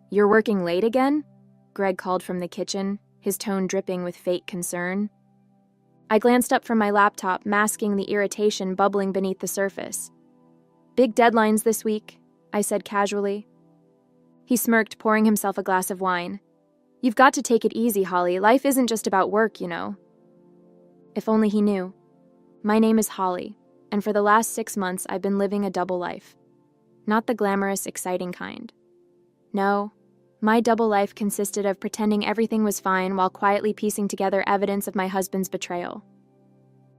"You're working late again?" Greg called from the kitchen, his tone dripping with fake concern. I glanced up from my laptop, masking the irritation bubbling beneath the surface. "Big deadlines this week," I said casually. He smirked, pouring himself a glass of wine. "You've got to take it easy, Holly. Life isn't just about work, you know." If only he knew. My name is Holly, and for the last 6 months I've been living a double life. Not the glamorous, exciting kind. No, my double life consisted of pretending everything was fine while quietly piecing together evidence of my husband's betrayal.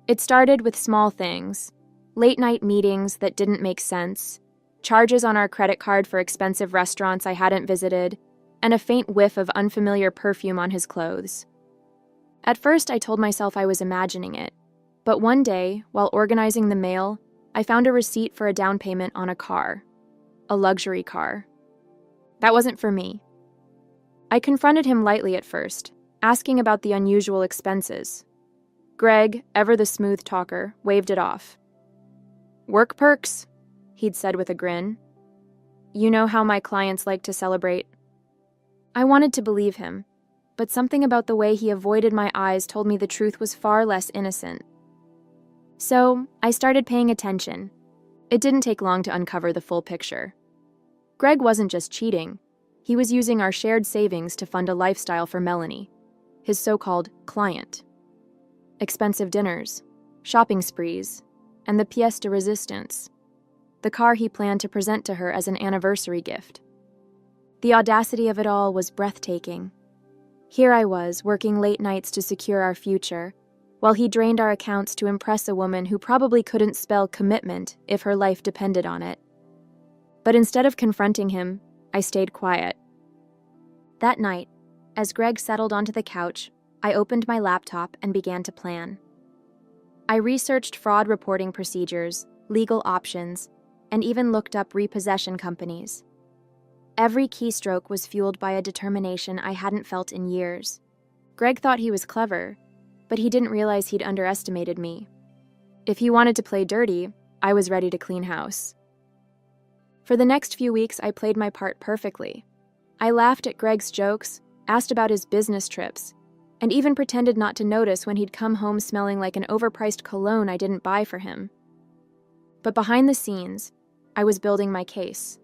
It started with small things: late-night meetings that didn't make sense, charges on our credit card for expensive restaurants I hadn't visited, and a faint whiff of unfamiliar perfume on his clothes. At first, I told myself I was imagining it, but one day, while organizing the mail, I found a receipt for a down payment on a car. A luxury car. That wasn't for me. I confronted him lightly at first, asking about the unusual expenses. Greg, ever the smooth talker, waved it off. "Work perks," he'd said with a grin. "You know how my clients like to celebrate." I wanted to believe him, but something about the way he avoided my eyes told me the truth was far less innocent. So, I started paying attention. It didn't take long to uncover the full picture. Greg wasn't just cheating. He was using our shared savings to fund a lifestyle for Melanie, his so-called client. Expensive dinners, shopping sprees, and the pièce de résistance, the car he planned to present to her as an anniversary gift. The audacity of it all was breathtaking. Here I was, working late nights to secure our future, while he drained our accounts to impress a woman who probably couldn't spell commitment if her life depended on it. But instead of confronting him, I stayed quiet. That night, as Greg settled onto the couch, I opened my laptop and began to plan. I researched fraud reporting procedures, legal options, and even looked up repossession companies. Every keystroke was fueled by a determination I hadn't felt in years. Greg thought he was clever, but he didn't realize he'd underestimated me. If he wanted to play dirty, I was ready to clean house. For the next few weeks, I played my part perfectly. I laughed at Greg's jokes, asked about his business trips, and even pretended not to notice when he'd come home smelling like an overpriced cologne I didn't buy for him. But behind the scenes, I was building my case.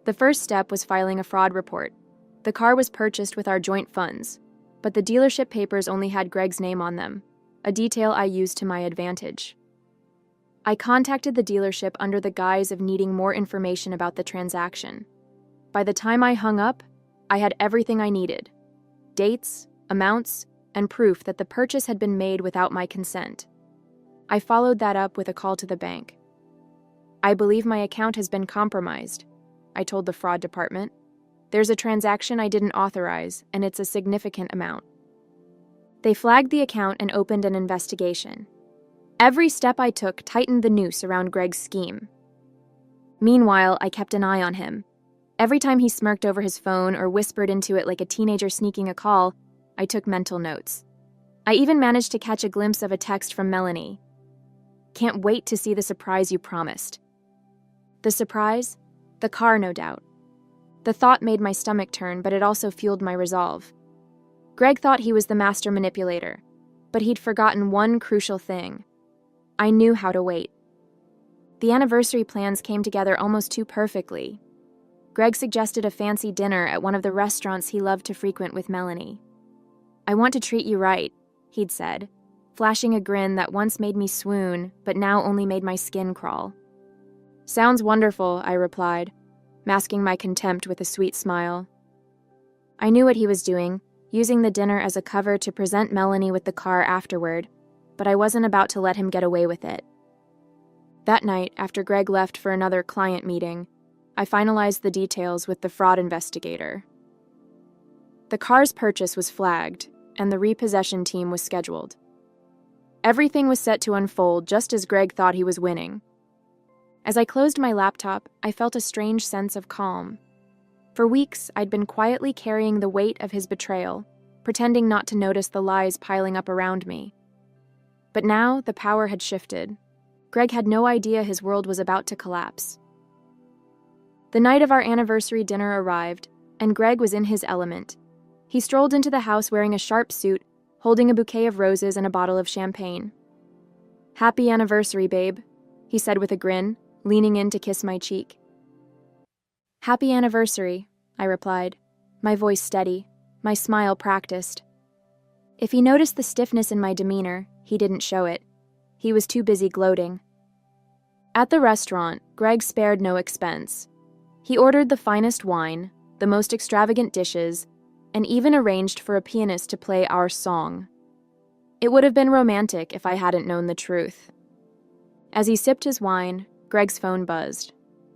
The first step was filing a fraud report. The car was purchased with our joint funds, but the dealership papers only had Greg's name on them, a detail I used to my advantage. I contacted the dealership under the guise of needing more information about the transaction. By the time I hung up, I had everything I needed: dates, amounts, and proof that the purchase had been made without my consent. I followed that up with a call to the bank. "I believe my account has been compromised," I told the fraud department. "There's a transaction I didn't authorize, and it's a significant amount." They flagged the account and opened an investigation. Every step I took tightened the noose around Greg's scheme. Meanwhile, I kept an eye on him. Every time he smirked over his phone or whispered into it like a teenager sneaking a call, I took mental notes. I even managed to catch a glimpse of a text from Melanie. "Can't wait to see the surprise you promised." The surprise? The car, no doubt. The thought made my stomach turn, but it also fueled my resolve. Greg thought he was the master manipulator, but he'd forgotten one crucial thing. I knew how to wait. The anniversary plans came together almost too perfectly. Greg suggested a fancy dinner at one of the restaurants he loved to frequent with Melanie. "I want to treat you right," he'd said, flashing a grin that once made me swoon, but now only made my skin crawl. "Sounds wonderful," I replied, masking my contempt with a sweet smile. I knew what he was doing, using the dinner as a cover to present Melanie with the car afterward, but I wasn't about to let him get away with it. That night, after Greg left for another client meeting, I finalized the details with the fraud investigator. The car's purchase was flagged, and the repossession team was scheduled. Everything was set to unfold just as Greg thought he was winning. As I closed my laptop, I felt a strange sense of calm. For weeks, I'd been quietly carrying the weight of his betrayal, pretending not to notice the lies piling up around me. But now, the power had shifted. Greg had no idea his world was about to collapse. The night of our anniversary dinner arrived, and Greg was in his element. He strolled into the house wearing a sharp suit, holding a bouquet of roses and a bottle of champagne. "Happy anniversary, babe," he said with a grin, leaning in to kiss my cheek. "Happy anniversary," I replied, my voice steady, my smile practiced. If he noticed the stiffness in my demeanor, he didn't show it. He was too busy gloating. At the restaurant, Greg spared no expense. He ordered the finest wine, the most extravagant dishes, and even arranged for a pianist to play our song. It would have been romantic if I hadn't known the truth. As he sipped his wine, Greg's phone buzzed.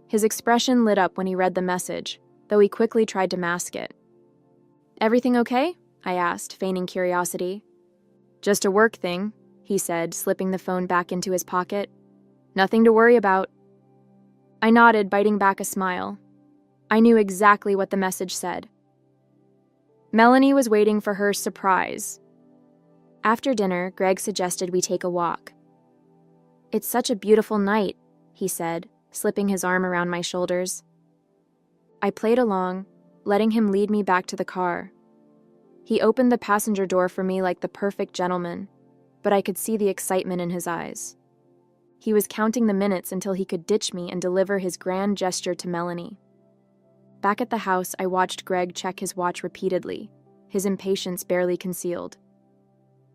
His expression lit up when he read the message, though he quickly tried to mask it. "Everything okay?" I asked, feigning curiosity. "Just a work thing," he said, slipping the phone back into his pocket. "Nothing to worry about." I nodded, biting back a smile. I knew exactly what the message said. Melanie was waiting for her surprise. After dinner, Greg suggested we take a walk. "It's such a beautiful night," he said, slipping his arm around my shoulders. I played along, letting him lead me back to the car. He opened the passenger door for me like the perfect gentleman, but I could see the excitement in his eyes. He was counting the minutes until he could ditch me and deliver his grand gesture to Melanie. Back at the house, I watched Greg check his watch repeatedly, his impatience barely concealed.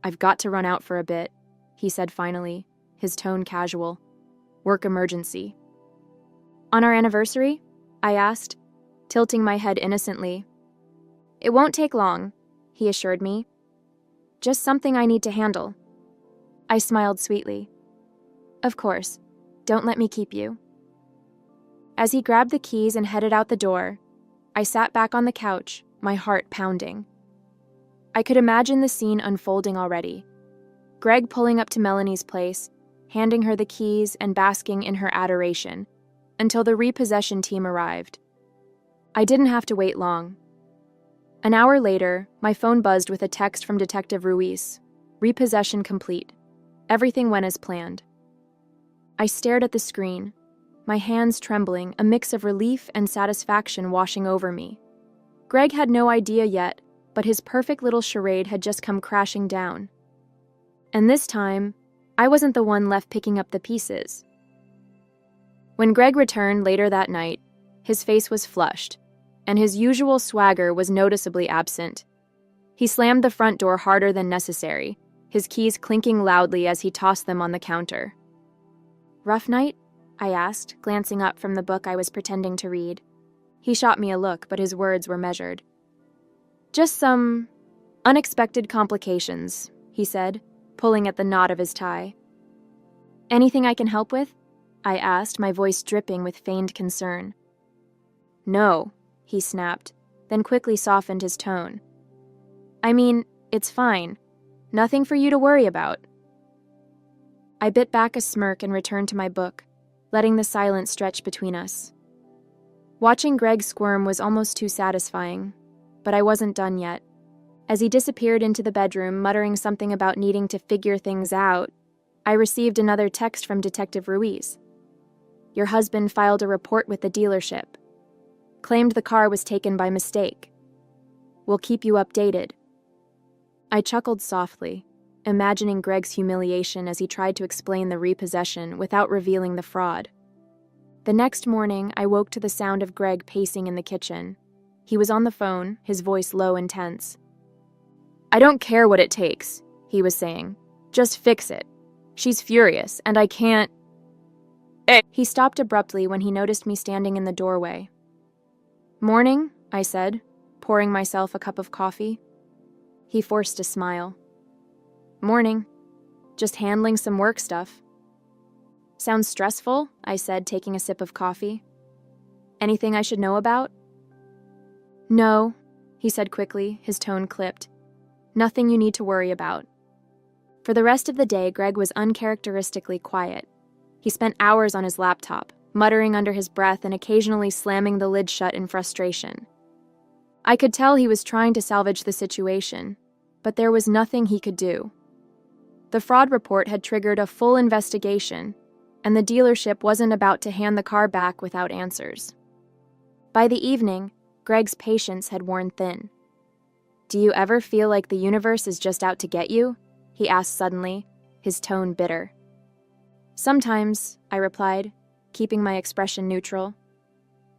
"I've got to run out for a bit," he said finally, his tone casual. "Work emergency." "On our anniversary?" I asked, tilting my head innocently. "It won't take long," he assured me. "Just something I need to handle." I smiled sweetly. "Of course. Don't let me keep you." As he grabbed the keys and headed out the door, I sat back on the couch, my heart pounding. I could imagine the scene unfolding already. Greg pulling up to Melanie's place, handing her the keys and basking in her adoration, until the repossession team arrived. I didn't have to wait long. An hour later, my phone buzzed with a text from Detective Ruiz. "Repossession complete. Everything went as planned." I stared at the screen, my hands trembling, a mix of relief and satisfaction washing over me. Greg had no idea yet, but his perfect little charade had just come crashing down. And this time, I wasn't the one left picking up the pieces. When Greg returned later that night, his face was flushed, and his usual swagger was noticeably absent. He slammed the front door harder than necessary, his keys clinking loudly as he tossed them on the counter. "Rough night?" I asked, glancing up from the book I was pretending to read. He shot me a look, but his words were measured. "Just some unexpected complications," he said, pulling at the knot of his tie. "Anything I can help with?" I asked, my voice dripping with feigned concern. "No," he snapped, then quickly softened his tone. "I mean, it's fine. Nothing for you to worry about." I bit back a smirk and returned to my book, letting the silence stretch between us. Watching Greg squirm was almost too satisfying, but I wasn't done yet. As he disappeared into the bedroom, muttering something about needing to figure things out, I received another text from Detective Ruiz. "Your husband filed a report with the dealership. Claimed the car was taken by mistake. We'll keep you updated." I chuckled softly, imagining Greg's humiliation as he tried to explain the repossession without revealing the fraud. The next morning, I woke to the sound of Greg pacing in the kitchen. He was on the phone, his voice low and tense. "I don't care what it takes," he was saying. "Just fix it. She's furious, and I can't..." He stopped abruptly when he noticed me standing in the doorway. "Morning," I said, pouring myself a cup of coffee. He forced a smile. "Morning. Just handling some work stuff." "Sounds stressful," I said, taking a sip of coffee. "Anything I should know about?" "No," he said quickly, his tone clipped. "Nothing you need to worry about." For the rest of the day, Greg was uncharacteristically quiet. He spent hours on his laptop, muttering under his breath and occasionally slamming the lid shut in frustration. I could tell he was trying to salvage the situation, but there was nothing he could do. The fraud report had triggered a full investigation, and the dealership wasn't about to hand the car back without answers. By the evening, Greg's patience had worn thin. "Do you ever feel like the universe is just out to get you?" he asked suddenly, his tone bitter. "Sometimes," I replied, keeping my expression neutral.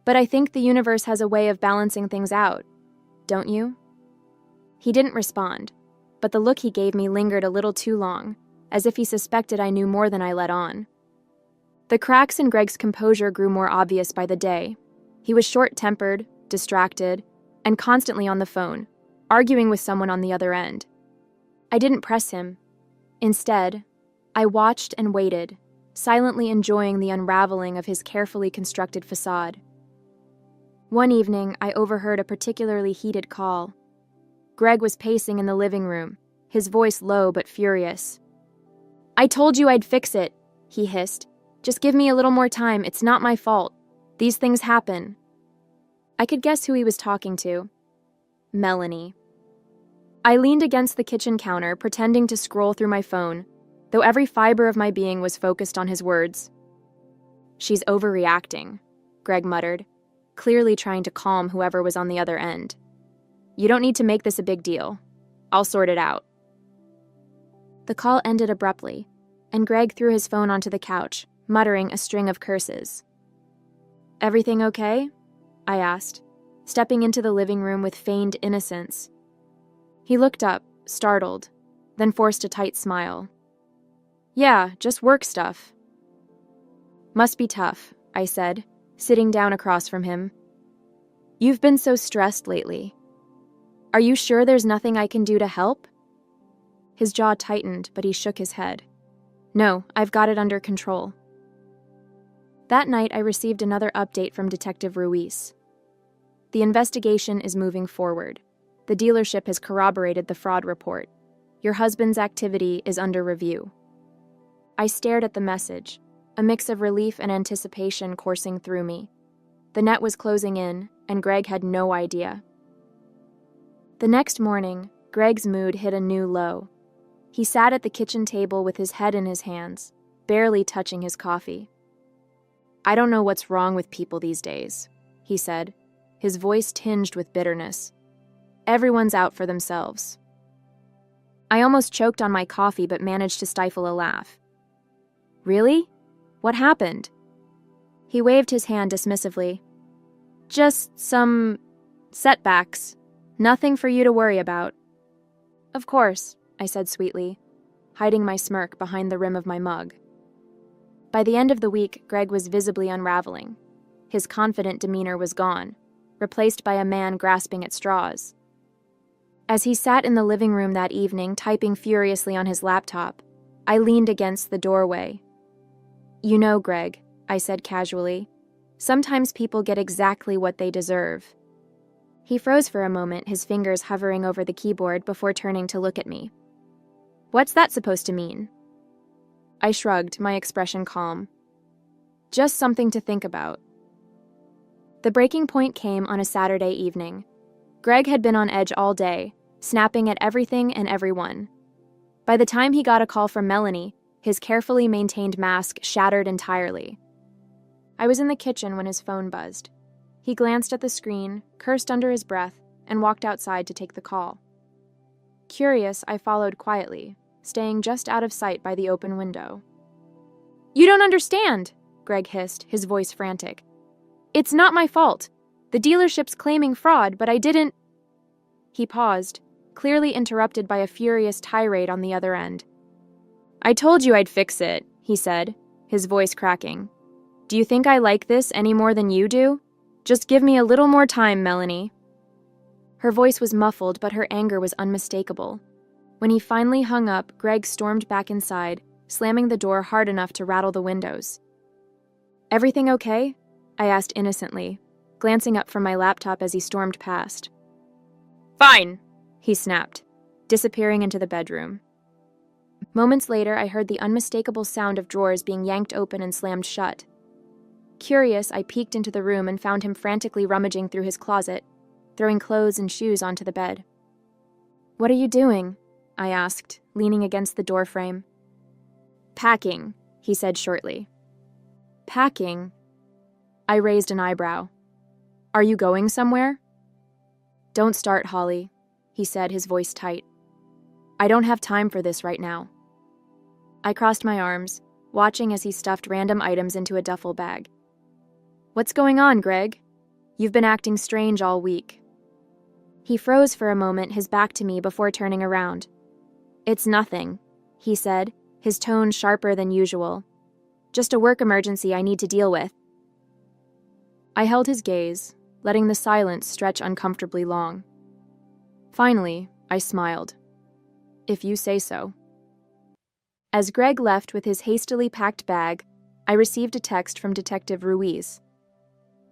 "But I think the universe has a way of balancing things out, don't you?" He didn't respond, but the look he gave me lingered a little too long, as if he suspected I knew more than I let on. The cracks in Greg's composure grew more obvious by the day. He was short-tempered, distracted, and constantly on the phone, arguing with someone on the other end. I didn't press him. Instead, I watched and waited, silently enjoying the unraveling of his carefully constructed facade. One evening, I overheard a particularly heated call. Greg was pacing in the living room, his voice low but furious. "I told you I'd fix it," he hissed. "Just give me a little more time. It's not my fault. These things happen." I could guess who he was talking to. Melanie. I leaned against the kitchen counter, pretending to scroll through my phone, though every fiber of my being was focused on his words. "She's overreacting," Greg muttered, clearly trying to calm whoever was on the other end. "You don't need to make this a big deal. I'll sort it out." The call ended abruptly, and Greg threw his phone onto the couch, muttering a string of curses. "Everything okay?" I asked, stepping into the living room with feigned innocence. He looked up, startled, then forced a tight smile. "Yeah, just work stuff." "Must be tough," I said, sitting down across from him. "You've been so stressed lately. Are you sure there's nothing I can do to help?" His jaw tightened, but he shook his head. "No, I've got it under control." That night, I received another update from Detective Ruiz. "The investigation is moving forward. The dealership has corroborated the fraud report. Your husband's activity is under review." I stared at the message, a mix of relief and anticipation coursing through me. The net was closing in, and Greg had no idea. The next morning, Greg's mood hit a new low. He sat at the kitchen table with his head in his hands, barely touching his coffee. "I don't know what's wrong with people these days," he said, his voice tinged with bitterness. "Everyone's out for themselves." I almost choked on my coffee but managed to stifle a laugh. "Really? What happened?" He waved his hand dismissively. "Just some setbacks. Nothing for you to worry about." "Of course," I said sweetly, hiding my smirk behind the rim of my mug. By the end of the week, Greg was visibly unraveling. His confident demeanor was gone, replaced by a man grasping at straws. As he sat in the living room that evening, typing furiously on his laptop, I leaned against the doorway. "You know, Greg," I said casually, "sometimes people get exactly what they deserve." He froze for a moment, his fingers hovering over the keyboard before turning to look at me. "What's that supposed to mean?" I shrugged, my expression calm. "Just something to think about." The breaking point came on a Saturday evening. Greg had been on edge all day, snapping at everything and everyone. By the time he got a call from Melanie, his carefully maintained mask shattered entirely. I was in the kitchen when his phone buzzed. He glanced at the screen, cursed under his breath, and walked outside to take the call. Curious, I followed quietly, staying just out of sight by the open window. "You don't understand," Greg hissed, his voice frantic. "It's not my fault. The dealership's claiming fraud, but I didn't—" He paused, clearly interrupted by a furious tirade on the other end. "I told you I'd fix it," he said, his voice cracking. "Do you think I like this any more than you do? Just give me a little more time, Melanie." Her voice was muffled, but her anger was unmistakable. When he finally hung up, Greg stormed back inside, slamming the door hard enough to rattle the windows. "Everything okay?" I asked innocently, glancing up from my laptop as he stormed past. "Fine," he snapped, disappearing into the bedroom. Moments later, I heard the unmistakable sound of drawers being yanked open and slammed shut. Curious, I peeked into the room and found him frantically rummaging through his closet, throwing clothes and shoes onto the bed. "What are you doing?" I asked, leaning against the doorframe. "Packing," he said shortly. "Packing?" I raised an eyebrow. "Are you going somewhere?" "Don't start, Holly," he said, his voice tight. "I don't have time for this right now." I crossed my arms, watching as he stuffed random items into a duffel bag. "What's going on, Greg? You've been acting strange all week." He froze for a moment, his back to me, before turning around. "It's nothing," he said, his tone sharper than usual. "Just a work emergency I need to deal with." I held his gaze, letting the silence stretch uncomfortably long. Finally, I smiled. "If you say so." As Greg left with his hastily packed bag, I received a text from Detective Ruiz.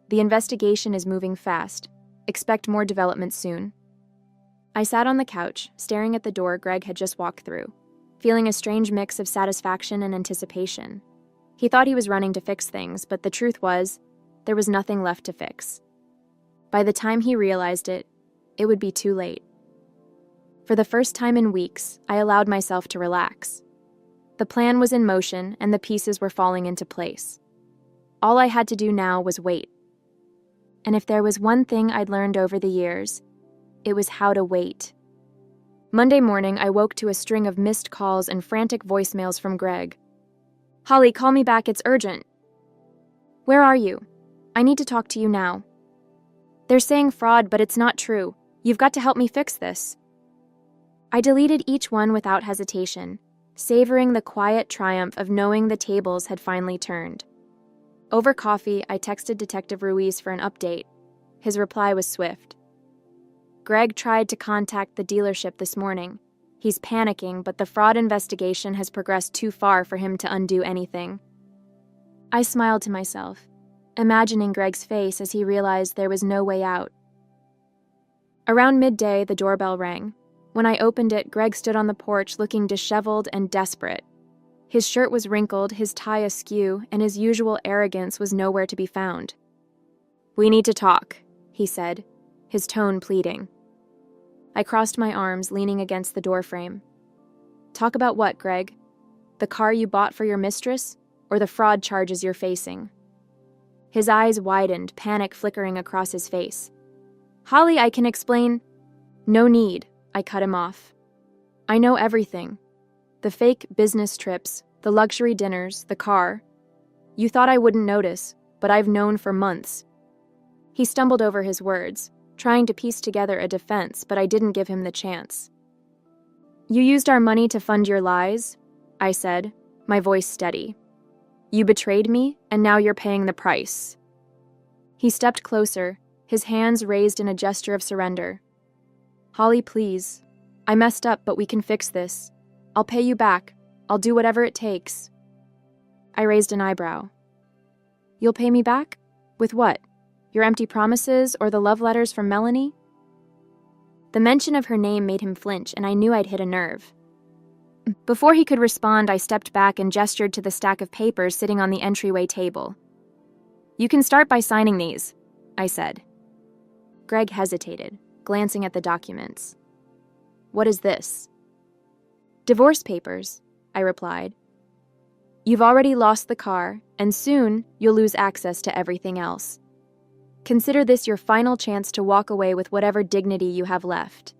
"The investigation is moving fast. Expect more developments soon." I sat on the couch, staring at the door Greg had just walked through, feeling a strange mix of satisfaction and anticipation. He thought he was running to fix things, but the truth was, there was nothing left to fix. By the time he realized it, it would be too late. For the first time in weeks, I allowed myself to relax. The plan was in motion, and the pieces were falling into place. All I had to do now was wait. And if there was one thing I'd learned over the years, it was how to wait. Monday morning, I woke to a string of missed calls and frantic voicemails from Greg. "Holly, call me back, it's urgent." "Where are you? I need to talk to you now." "They're saying fraud, but it's not true. You've got to help me fix this." I deleted each one without hesitation, savoring the quiet triumph of knowing the tables had finally turned. Over coffee, I texted Detective Ruiz for an update. His reply was swift. "Greg tried to contact the dealership this morning. He's panicking, but the fraud investigation has progressed too far for him to undo anything." I smiled to myself, imagining Greg's face as he realized there was no way out. Around midday, the doorbell rang. When I opened it, Greg stood on the porch looking disheveled and desperate. His shirt was wrinkled, his tie askew, and his usual arrogance was nowhere to be found. "We need to talk," he said, his tone pleading. I crossed my arms, leaning against the doorframe. "Talk about what, Greg? The car you bought for your mistress, or the fraud charges you're facing?" His eyes widened, panic flickering across his face. "Holly, I can explain." "No need," I cut him off. "I know everything. The fake business trips, the luxury dinners, the car. You thought I wouldn't notice, but I've known for months." He stumbled over his words, trying to piece together a defense, but I didn't give him the chance. "You used our money to fund your lies," I said, my voice steady. "You betrayed me, and now you're paying the price." He stepped closer, his hands raised in a gesture of surrender. "Holly, please. I messed up, but we can fix this. I'll pay you back. I'll do whatever it takes." I raised an eyebrow. "You'll pay me back? With what? Your empty promises or the love letters from Melanie?" The mention of her name made him flinch, and I knew I'd hit a nerve. Before he could respond, I stepped back and gestured to the stack of papers sitting on the entryway table. "You can start by signing these," I said. Greg hesitated, glancing at the documents. "What is this?" "Divorce papers," I replied. "You've already lost the car, and soon you'll lose access to everything else. Consider this your final chance to walk away with whatever dignity you have left."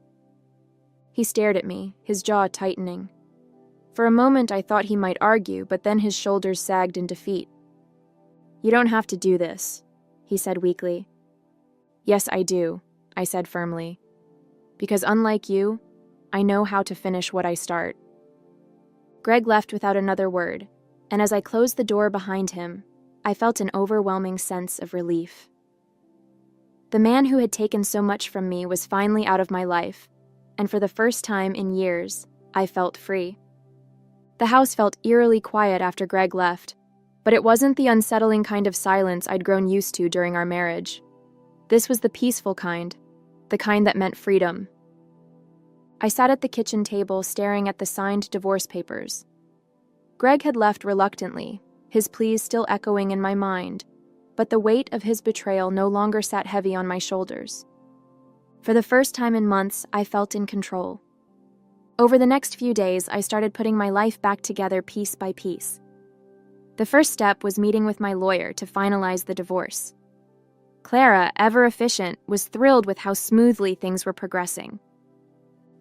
He stared at me, his jaw tightening. For a moment I thought he might argue, but then his shoulders sagged in defeat. "You don't have to do this," he said weakly. "Yes, I do," I said firmly. "Because unlike you, I know how to finish what I start." Greg left without another word, and as I closed the door behind him, I felt an overwhelming sense of relief. The man who had taken so much from me was finally out of my life, and for the first time in years, I felt free. The house felt eerily quiet after Greg left, but it wasn't the unsettling kind of silence I'd grown used to during our marriage. This was the peaceful kind, the kind that meant freedom. I sat at the kitchen table staring at the signed divorce papers. Greg had left reluctantly, his pleas still echoing in my mind, but the weight of his betrayal no longer sat heavy on my shoulders. For the first time in months, I felt in control. Over the next few days, I started putting my life back together piece by piece. The first step was meeting with my lawyer to finalize the divorce. Clara, ever efficient, was thrilled with how smoothly things were progressing.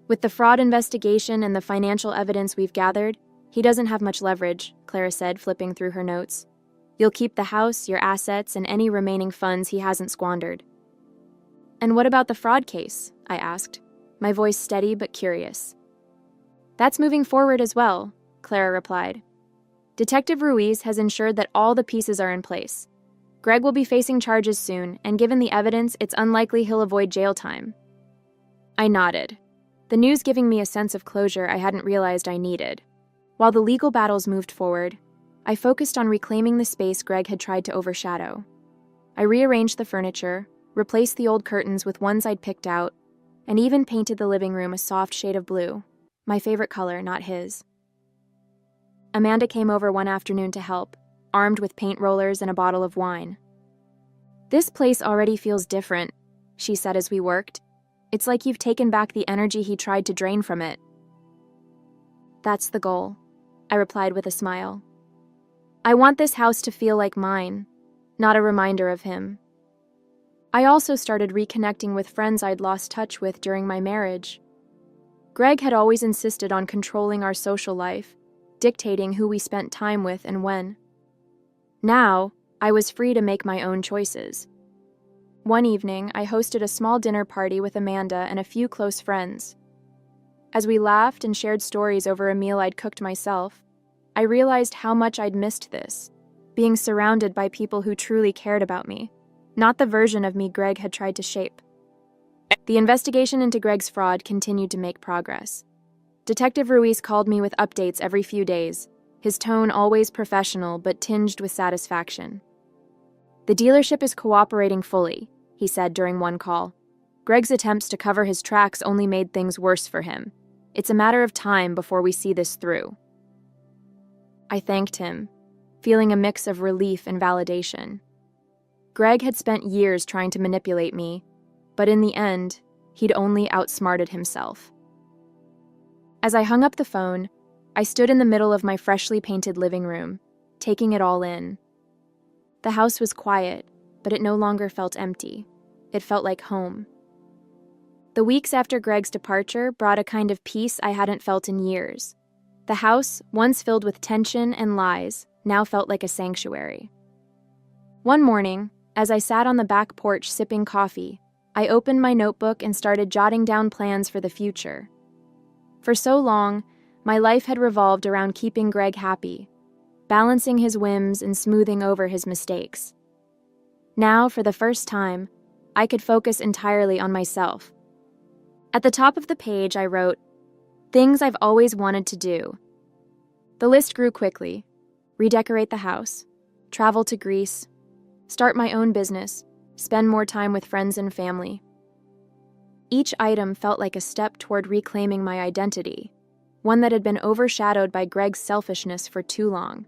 With the fraud investigation and the financial evidence we've gathered, he doesn't have much leverage, Clara said, flipping through her notes. You'll keep the house, your assets, and any remaining funds he hasn't squandered. And what about the fraud case? I asked, my voice steady but curious. That's moving forward as well, Clara replied. Detective Ruiz has ensured that all the pieces are in place. Greg will be facing charges soon, and given the evidence, it's unlikely he'll avoid jail time. I nodded, the news giving me a sense of closure I hadn't realized I needed. While the legal battles moved forward, I focused on reclaiming the space Greg had tried to overshadow. I rearranged the furniture, replaced the old curtains with ones I'd picked out, and even painted the living room a soft shade of blue, my favorite color, not his. Amanda came over one afternoon to help, armed with paint rollers and a bottle of wine. This place already feels different, she said as we worked. It's like you've taken back the energy he tried to drain from it. That's the goal, I replied with a smile. I want this house to feel like mine, not a reminder of him. I also started reconnecting with friends I'd lost touch with during my marriage. Greg had always insisted on controlling our social life, dictating who we spent time with and when. Now, I was free to make my own choices. One evening, I hosted a small dinner party with Amanda and a few close friends. As we laughed and shared stories over a meal I'd cooked myself, I realized how much I'd missed this, being surrounded by people who truly cared about me, not the version of me Greg had tried to shape. The investigation into Greg's fraud continued to make progress. Detective Ruiz called me with updates every few days, his tone always professional but tinged with satisfaction. The dealership is cooperating fully, he said during one call. Greg's attempts to cover his tracks only made things worse for him. It's a matter of time before we see this through. I thanked him, feeling a mix of relief and validation. Greg had spent years trying to manipulate me, but in the end, he'd only outsmarted himself. As I hung up the phone, I stood in the middle of my freshly painted living room, taking it all in. The house was quiet, but it no longer felt empty. It felt like home. The weeks after Greg's departure brought a kind of peace I hadn't felt in years. The house, once filled with tension and lies, now felt like a sanctuary. One morning, as I sat on the back porch sipping coffee, I opened my notebook and started jotting down plans for the future. For so long, my life had revolved around keeping Greg happy, balancing his whims and smoothing over his mistakes. Now, for the first time, I could focus entirely on myself. At the top of the page, I wrote, "Things I've always wanted to do." The list grew quickly. Redecorate the house, travel to Greece, start my own business, spend more time with friends and family. Each item felt like a step toward reclaiming my identity, one that had been overshadowed by Greg's selfishness for too long.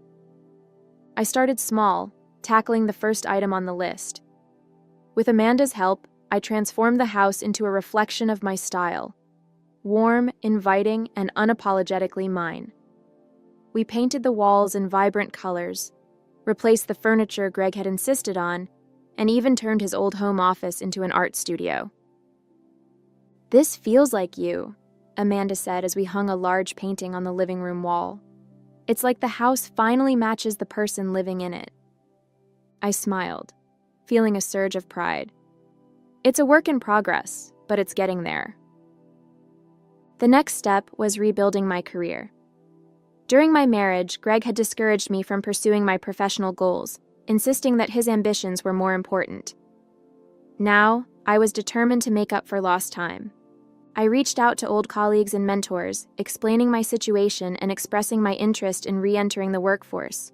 I started small, tackling the first item on the list. With Amanda's help, I transformed the house into a reflection of my style, warm, inviting, and unapologetically mine. We painted the walls in vibrant colors, replaced the furniture Greg had insisted on, and even turned his old home office into an art studio. "This feels like you," Amanda said as we hung a large painting on the living room wall. "It's like the house finally matches the person living in it." I smiled, feeling a surge of pride. It's a work in progress, but it's getting there. The next step was rebuilding my career. During my marriage, Greg had discouraged me from pursuing my professional goals, insisting that his ambitions were more important. Now, I was determined to make up for lost time. I reached out to old colleagues and mentors, explaining my situation and expressing my interest in re-entering the workforce.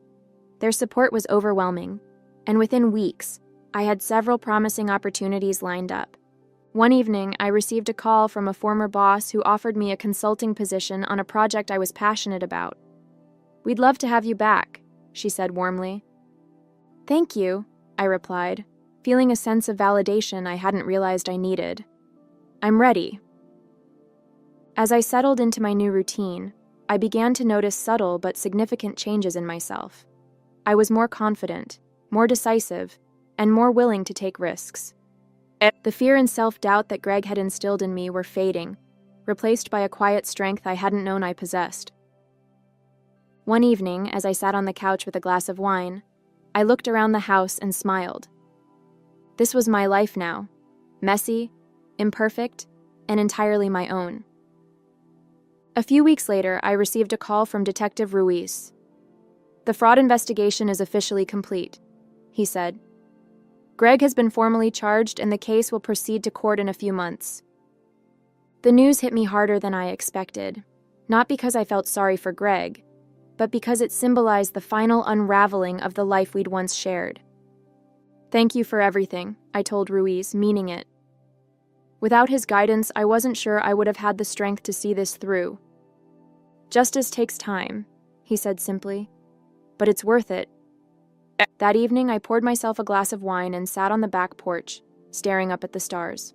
Their support was overwhelming, and within weeks, I had several promising opportunities lined up. One evening, I received a call from a former boss who offered me a consulting position on a project I was passionate about. "We'd love to have you back," she said warmly. "Thank you," I replied, feeling a sense of validation I hadn't realized I needed. "I'm ready." As I settled into my new routine, I began to notice subtle but significant changes in myself. I was more confident, more decisive, and more willing to take risks. The fear and self-doubt that Greg had instilled in me were fading, replaced by a quiet strength I hadn't known I possessed. One evening, as I sat on the couch with a glass of wine, I looked around the house and smiled. This was my life now, messy, imperfect, and entirely my own. A few weeks later, I received a call from Detective Ruiz. "The fraud investigation is officially complete," he said. "Greg has been formally charged and the case will proceed to court in a few months." The news hit me harder than I expected, not because I felt sorry for Greg, but because it symbolized the final unraveling of the life we'd once shared. "Thank you for everything," I told Ruiz, meaning it. Without his guidance, I wasn't sure I would have had the strength to see this through. "Justice takes time," he said simply, "but it's worth it." That evening, I poured myself a glass of wine and sat on the back porch, staring up at the stars.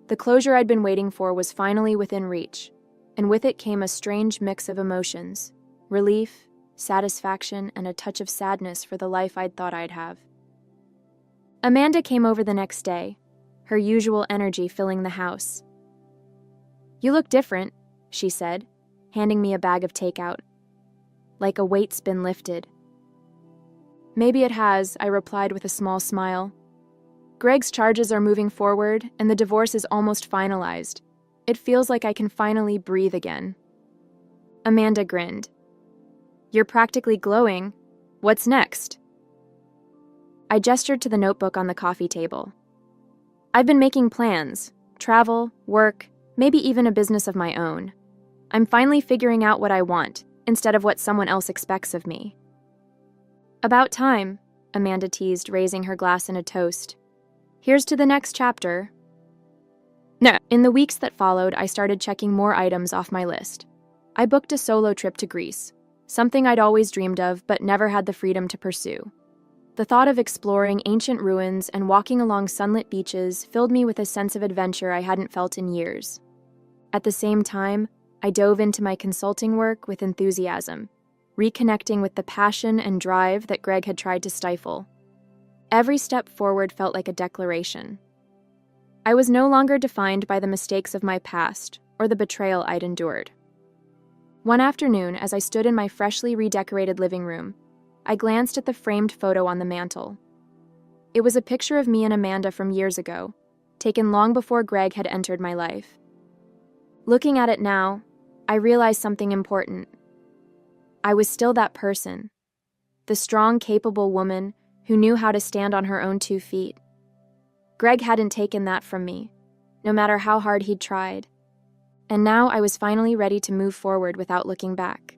The closure I'd been waiting for was finally within reach, and with it came a strange mix of emotions: relief, satisfaction, and a touch of sadness for the life I'd thought I'd have. Amanda came over the next day, her usual energy filling the house. "You look different," she said, handing me a bag of takeout. "Like a weight's been lifted." "Maybe it has," I replied with a small smile. "Greg's charges are moving forward, and the divorce is almost finalized. It feels like I can finally breathe again." Amanda grinned. "You're practically glowing. What's next?" I gestured to the notebook on the coffee table. "I've been making plans: travel, work, maybe even a business of my own. I'm finally figuring out what I want, instead of what someone else expects of me." "About time," Amanda teased, raising her glass in a toast. "Here's to the next chapter." No. In the weeks that followed, I started checking more items off my list. I booked a solo trip to Greece, something I'd always dreamed of but never had the freedom to pursue. The thought of exploring ancient ruins and walking along sunlit beaches filled me with a sense of adventure I hadn't felt in years. At the same time, I dove into my consulting work with enthusiasm, reconnecting with the passion and drive that Greg had tried to stifle. Every step forward felt like a declaration. I was no longer defined by the mistakes of my past or the betrayal I'd endured. One afternoon, as I stood in my freshly redecorated living room, I glanced at the framed photo on the mantel. It was a picture of me and Amanda from years ago, taken long before Greg had entered my life. Looking at it now, I realized something important. I was still that person, the strong, capable woman who knew how to stand on her own 2 feet. Greg hadn't taken that from me, no matter how hard he'd tried. And now I was finally ready to move forward without looking back.